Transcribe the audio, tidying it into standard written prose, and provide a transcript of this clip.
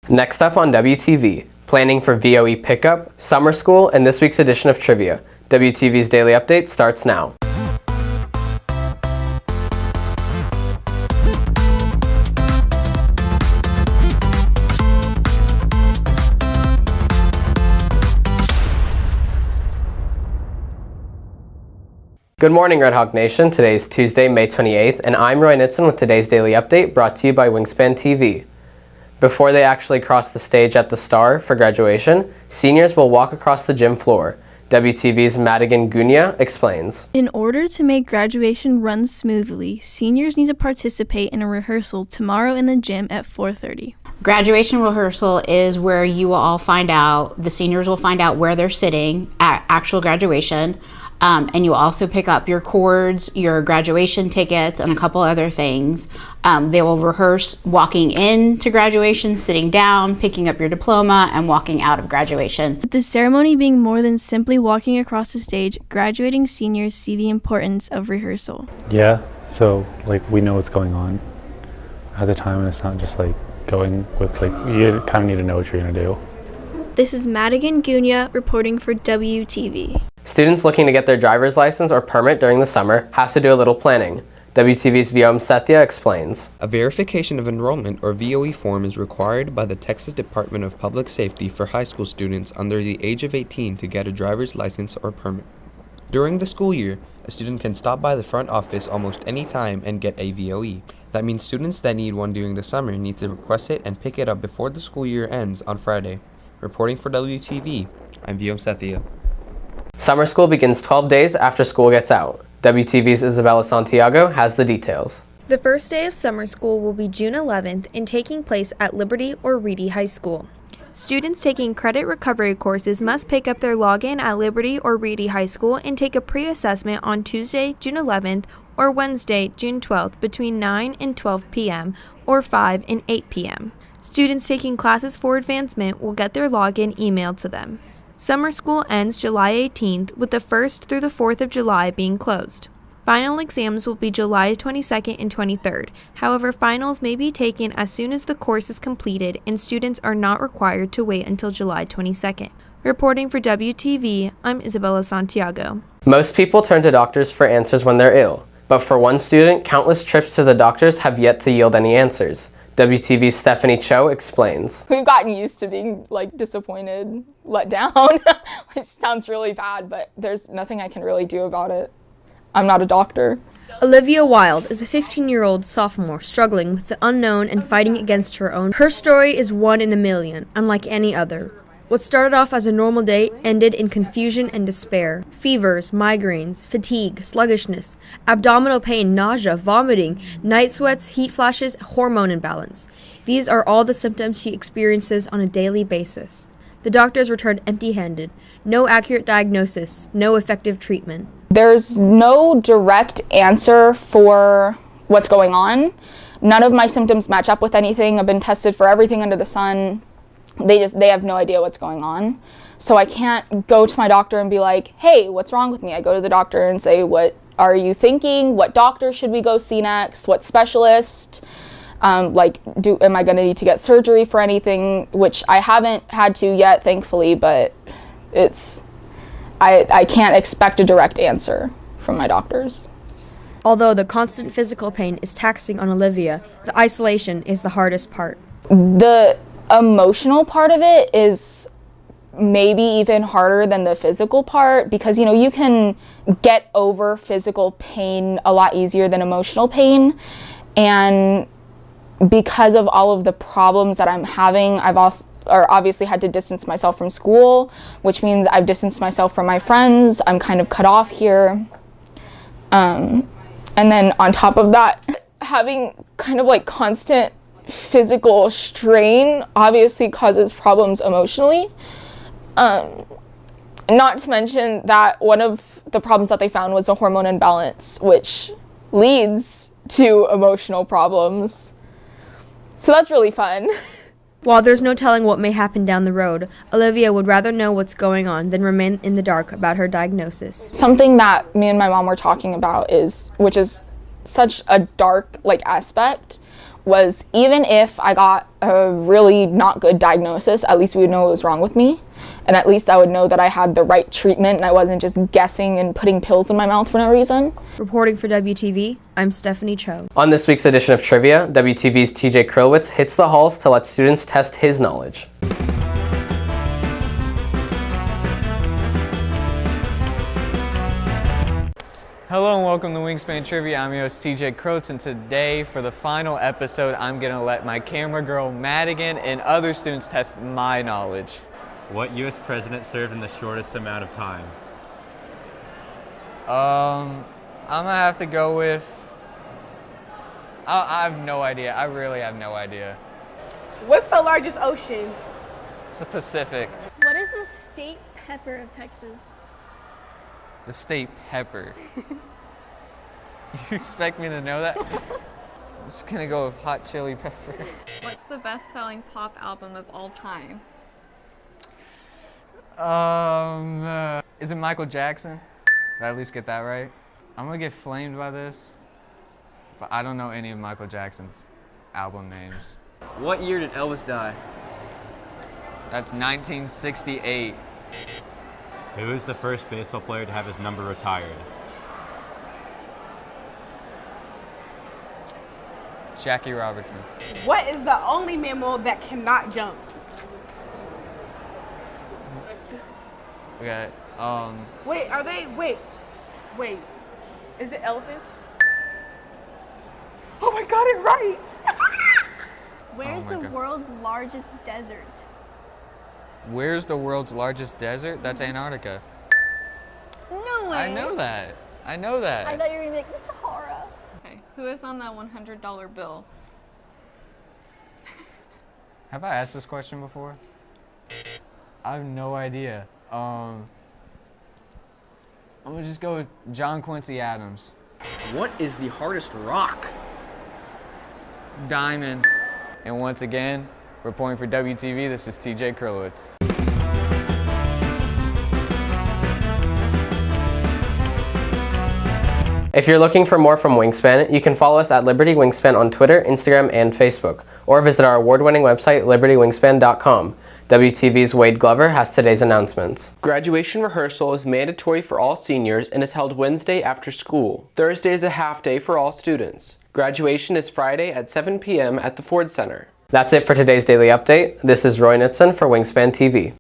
Next up on WTV, planning for VOE pickup, summer school, and this week's edition of Trivia. WTV's Daily Update starts now. Good morning, Red Hawk Nation. Today is Tuesday, May 28th, and I'm Nitzan with today's Daily Update brought to you by Wingspan TV. Before they actually cross the stage at the Star for graduation, seniors will walk across the gym floor. WTV's Madigan Gunya explains. In order to make graduation run smoothly, seniors need to participate in a rehearsal tomorrow in the gym at 4:30. Graduation rehearsal is where you will all find out, the seniors will find out where they're sitting at actual graduation. And you will also pick up your cords, your graduation tickets, and a couple other things. They will rehearse walking into graduation, sitting down, picking up your diploma, and walking out of graduation. With the ceremony being more than simply walking across the stage, graduating seniors see the importance of rehearsal. Yeah, so we know what's going on at the time, and it's not just going with you kind of need to know what you're going to do. This is Madigan Gunya reporting for WTV. Students looking to get their driver's license or permit during the summer have to do a little planning. WTV's Vyom Sethia explains. A verification of enrollment or VOE form is required by the Texas Department of Public Safety for high school students under the age of 18 to get a driver's license or permit. During the school year, a student can stop by the front office almost any time and get a VOE. That means students that need one during the summer need to request it and pick it up before the school year ends on Friday. Reporting for WTV, I'm Vyom Sethia. Summer school begins 12 days after school gets out. WTV's Isabella Santiago has the details. The first day of summer school will be June 11th and taking place at Liberty or Reedy High School. Students taking credit recovery courses must pick up their login at Liberty or Reedy High School and take a pre-assessment on Tuesday, June 11th or Wednesday, June 12th between 9 and 12 p.m. or 5 and 8 p.m. Students taking classes for advancement will get their login emailed to them. Summer school ends July 18th, with the 1st through the 4th of July being closed. Final exams will be July 22nd and 23rd. However, finals may be taken as soon as the course is completed, and students are not required to wait until July 22nd. Reporting for WTV, I'm Isabella Santiago. Most people turn to doctors for answers when they're ill, but for one student, countless trips to the doctors have yet to yield any answers. WTV's Stephanie Cho explains. We've gotten used to being disappointed, let down, which sounds really bad, but there's nothing I can really do about it. I'm not a doctor. Olivia Wilde is a 15-year-old sophomore struggling with the unknown and fighting against her own. Her story is one in a million, unlike any other. What started off as a normal day ended in confusion and despair. Fevers, migraines, fatigue, sluggishness, abdominal pain, nausea, vomiting, night sweats, heat flashes, hormone imbalance. These are all the symptoms she experiences on a daily basis. The doctors returned empty-handed. No accurate diagnosis, no effective treatment. There's no direct answer for what's going on. None of my symptoms match up with anything. I've been tested for everything under the sun. They have no idea what's going on. So I can't go to my doctor and be like, hey, what's wrong with me? I go to the doctor and say, what are you thinking? What doctor should we go see next? What specialist? Am I going to need to get surgery for anything? Which I haven't had to yet, thankfully, but I can't expect a direct answer from my doctors. Although the constant physical pain is taxing on Olivia, the isolation is the hardest part. The emotional part of it is maybe even harder than the physical part because you can get over physical pain a lot easier than emotional pain, and because of all of the problems that I'm having, I've obviously had to distance myself from school, which means I've distanced myself from my friends. I'm kind of cut off here, and then on top of that, having kind of constant physical strain obviously causes problems emotionally. Not to mention that one of the problems that they found was a hormone imbalance, which leads to emotional problems. So that's really fun. While there's no telling what may happen down the road, Olivia would rather know what's going on than remain in the dark about her diagnosis. Something that me and my mom were talking about which is such a dark aspect, was even if I got a really not good diagnosis, at least we would know what was wrong with me. And at least I would know that I had the right treatment and I wasn't just guessing and putting pills in my mouth for no reason. Reporting for WTV, I'm Stephanie Cho. On this week's edition of Trivia, WTV's TJ Krylowitz hits the halls to let students test his knowledge. Hello and welcome to Wingspan Trivia. I'm your host TJ Krylowitz, and today for the final episode I'm going to let my camera girl Madigan and other students test my knowledge. What U.S. president served in the shortest amount of time? I'm going to have to go with... I have no idea. I really have no idea. What's the largest ocean? It's the Pacific. What is the state pepper of Texas? The state pepper. You expect me to know that? I'm just going to go with hot chili pepper. What's the best-selling pop album of all time? Is it Michael Jackson? Did I at least get that right? I'm gonna get flamed by this, but I don't know any of Michael Jackson's album names. What year did Elvis die? That's 1968. Who is the first baseball player to have his number retired? Jackie Robinson. What is the only mammal that cannot jump? Okay, Wait, are they, wait. Is it elephants? Oh, I got it right! Where's the world's largest desert? Where's the world's largest desert? That's Antarctica. No way. I know that. I know that. I thought you were gonna be like, the Sahara. Okay, who is on that $100 bill? Have I asked this question before? I have no idea. I'm gonna just go with John Quincy Adams. What is the hardest rock? Diamond. And once again, reporting for WTV, this is TJ Krylowitz. If you're looking for more from Wingspan, you can follow us at Liberty Wingspan on Twitter, Instagram, and Facebook, or visit our award-winning website, libertywingspan.com. WTV's Wade Glover has today's announcements. Graduation rehearsal is mandatory for all seniors and is held Wednesday after school. Thursday is a half day for all students. Graduation is Friday at 7 p.m. at the Ford Center. That's it for today's daily update. This is Roy Nitzan for Wingspan TV.